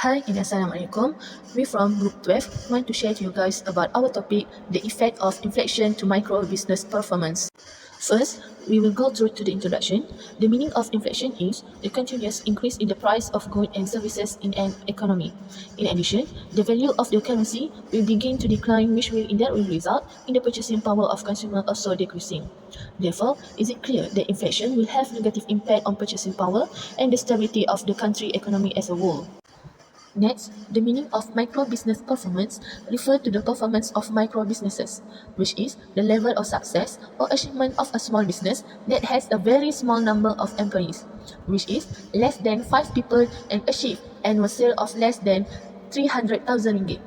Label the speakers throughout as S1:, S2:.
S1: Hi and Assalamualaikum. We from Group 12 want to share to you guys about our topic, the effect of inflation to micro business performance. First, we will go through to the introduction. The meaning of inflation is the continuous increase in the price of goods and services in an economy. In addition, the value of the currency will begin to decline, which will in that will result in the purchasing power of consumer also decreasing. Therefore, is it clear that inflation will have negative impact on purchasing power and the stability of the country economy as a whole? Next, the meaning of micro business performance refers to the performance of micro businesses, which is the level of success or achievement of a small business that has a very small number of employees, which is less than 5 people and achieve annual sale of less than 300,000 ringgit.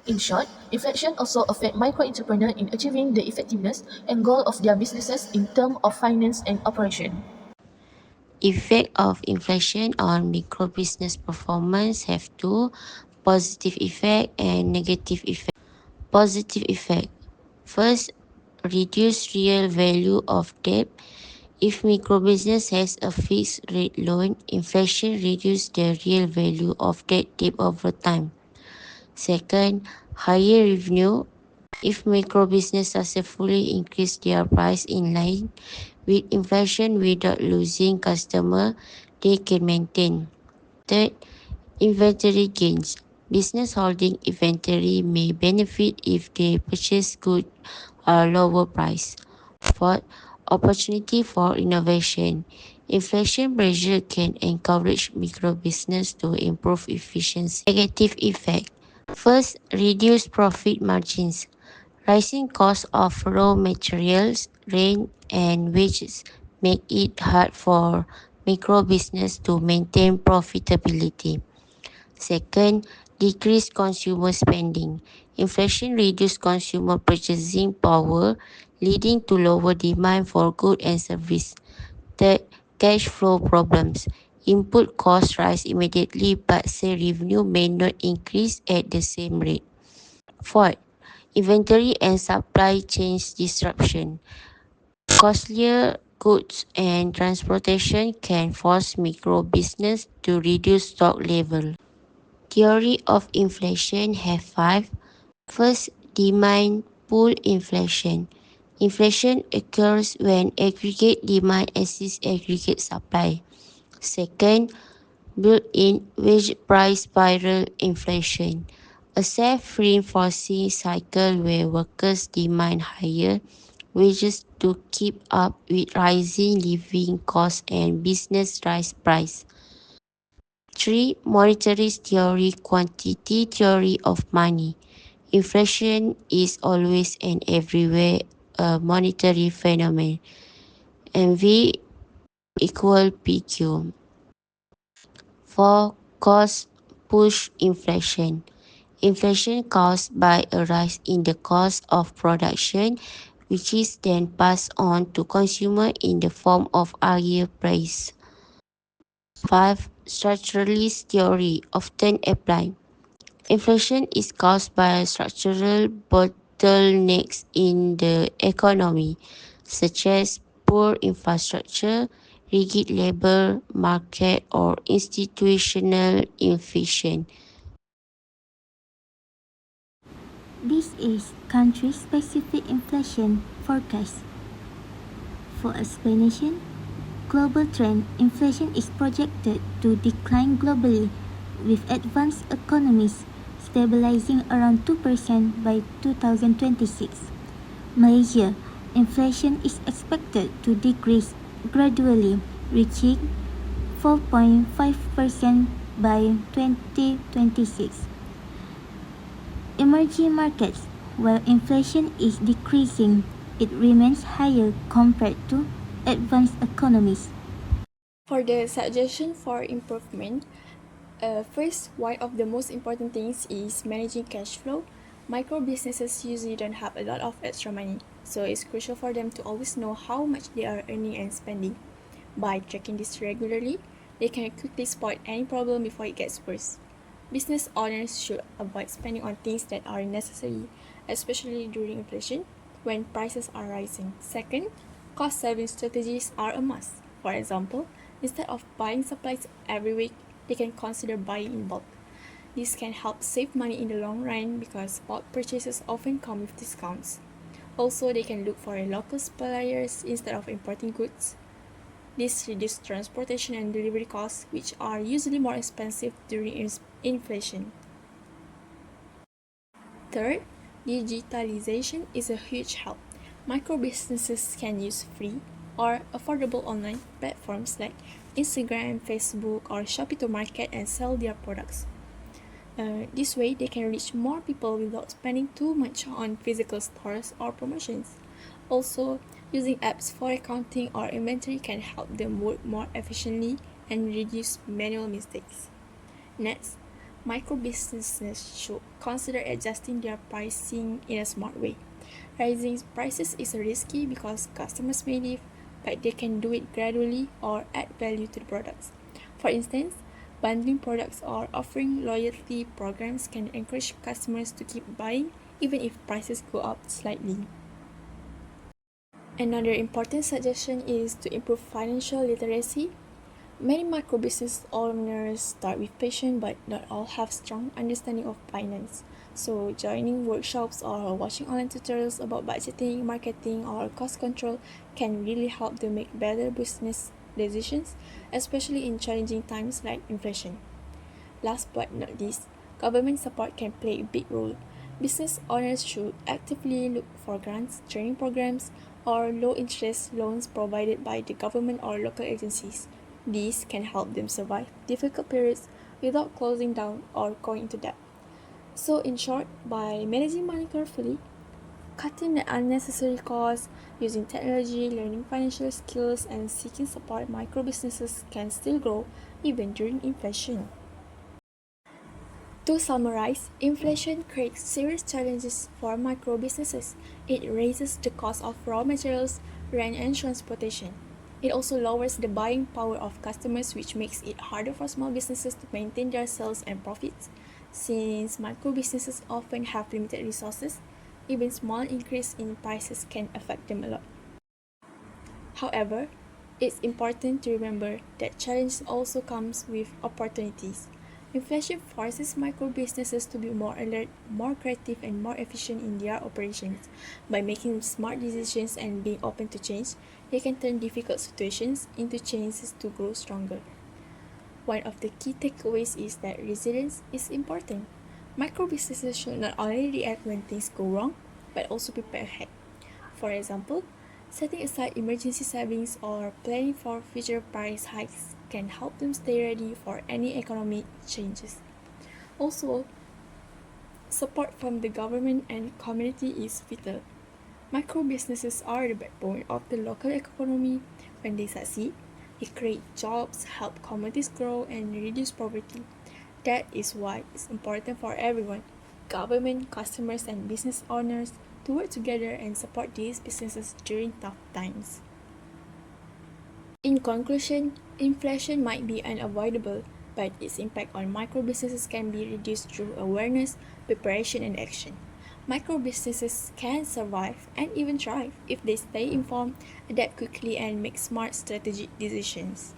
S1: In short, inflation also affect micro entrepreneurs in achieving the effectiveness and goal of their businesses in terms of finance and operation.
S2: Effect of inflation on micro business performance have two positive effect and negative effect. Positive effect. First, reduce real value of debt. If micro business has a fixed rate loan, inflation reduce the real value of debt over time. Second, higher revenue. If micro business successfully increase their price in line with inflation without losing customer, they can maintain. Third, inventory gains. Business holding inventory may benefit if they purchase goods at a lower price. Fourth, opportunity for innovation. Inflation pressure can encourage micro business to improve efficiency. Negative effect. First, reduce profit margins. Rising costs of raw materials, rent, and wages make it hard for micro business to maintain profitability. Second, decrease consumer spending. Inflation reduces consumer purchasing power, leading to lower demand for goods and service. Third, cash flow problems. Input costs rise immediately, but sale revenue may not increase at the same rate. Fourth, inventory and supply chain disruption. Costlier goods and transportation can force micro business to reduce stock level. Theory of inflation have five. First, demand pull inflation. Inflation occurs when aggregate demand exceeds aggregate supply. Second, built-in wage price spiral inflation. A self-reinforcing cycle where workers demand higher wages to keep up with rising living costs and business rise price. 3. Monetary theory, quantity theory of money. Inflation is always and everywhere a monetary phenomenon. MV equal PQ. 4. Cost push inflation. Inflation caused by a rise in the cost of production, which is then passed on to consumer in the form of higher price. 5. Structuralist theory often applied. Inflation is caused by structural bottlenecks in the economy, such as poor infrastructure, rigid labor market, or institutional inefficiency.
S3: This is country-specific inflation forecast. For explanation, global trend inflation is projected to decline globally, with advanced economies stabilizing around 2% by 2026. Malaysia, inflation is expected to decrease gradually, reaching 4.5% by 2026. Emerging markets, while inflation is decreasing, it remains higher compared to advanced economies.
S4: For the suggestion for improvement, first, one of the most important things is managing cash flow. Micro businesses usually don't have a lot of extra money, so it's crucial for them to always know how much they are earning and spending. By tracking this regularly, they can quickly spot any problem before it gets worse. Business owners should avoid spending on things that are necessary, especially during inflation when prices are rising. Second, cost saving strategies are a must. For example, instead of buying supplies every week, they can consider buying in bulk. This can help save money in the long run because bulk purchases often come with discounts. Also, they can look for local suppliers instead of importing goods. This reduces transportation and delivery costs, which are usually more expensive during inflation. Third, digitalization is a huge help. Micro businesses can use free or affordable online platforms like Instagram, Facebook, or Shopee to market and sell their products. This way, they can reach more people without spending too much on physical stores or promotions. Also, using apps for accounting or inventory can help them work more efficiently and reduce manual mistakes. Next, micro businesses should consider adjusting their pricing in a smart way. Rising prices is risky because customers may leave, but they can do it gradually or add value to the products. For instance, bundling products or offering loyalty programs can encourage customers to keep buying even if prices go up slightly. Another important suggestion is to improve financial literacy. Many micro business owners start with passion, but not all have strong understanding of finance. So, joining workshops or watching online tutorials about budgeting, marketing, or cost control can really help them make better business decisions, especially in challenging times like inflation. Last but not least, government support can play a big role. Business owners should actively look for grants, training programs, or low-interest loans provided by the government or local agencies. These can help them survive difficult periods without closing down or going into debt. So, in short, by managing money carefully, cutting the unnecessary costs, using technology, learning financial skills, and seeking support, micro businesses can still grow even during inflation. To summarize, inflation creates serious challenges for micro businesses. It raises the cost of raw materials, rent, and transportation. It also lowers the buying power of customers, which makes it harder for small businesses to maintain their sales and profits. Since micro businesses often have limited resources, even small increase in prices can affect them a lot. However, it's important to remember that challenge also comes with opportunities. Inflation forces micro businesses to be more alert, more creative, and more efficient in their operations. By making smart decisions and being open to change, they can turn difficult situations into chances to grow stronger. One of the key takeaways is that resilience is important. Micro businesses should not only react when things go wrong, but also prepare ahead. For example, setting aside emergency savings or planning for future price hikes can help them stay ready for any economic changes. Also, support from the government and community is vital. Micro businesses are the backbone of the local economy. When they succeed, they create jobs, help communities grow, and reduce poverty. That is why it's important for everyone, government, customers, and business owners, to work together and support these businesses during tough times. In conclusion, inflation might be unavoidable, but its impact on micro businesses can be reduced through awareness, preparation, and action. Micro businesses can survive and even thrive if they stay informed, adapt quickly, and make smart strategic decisions.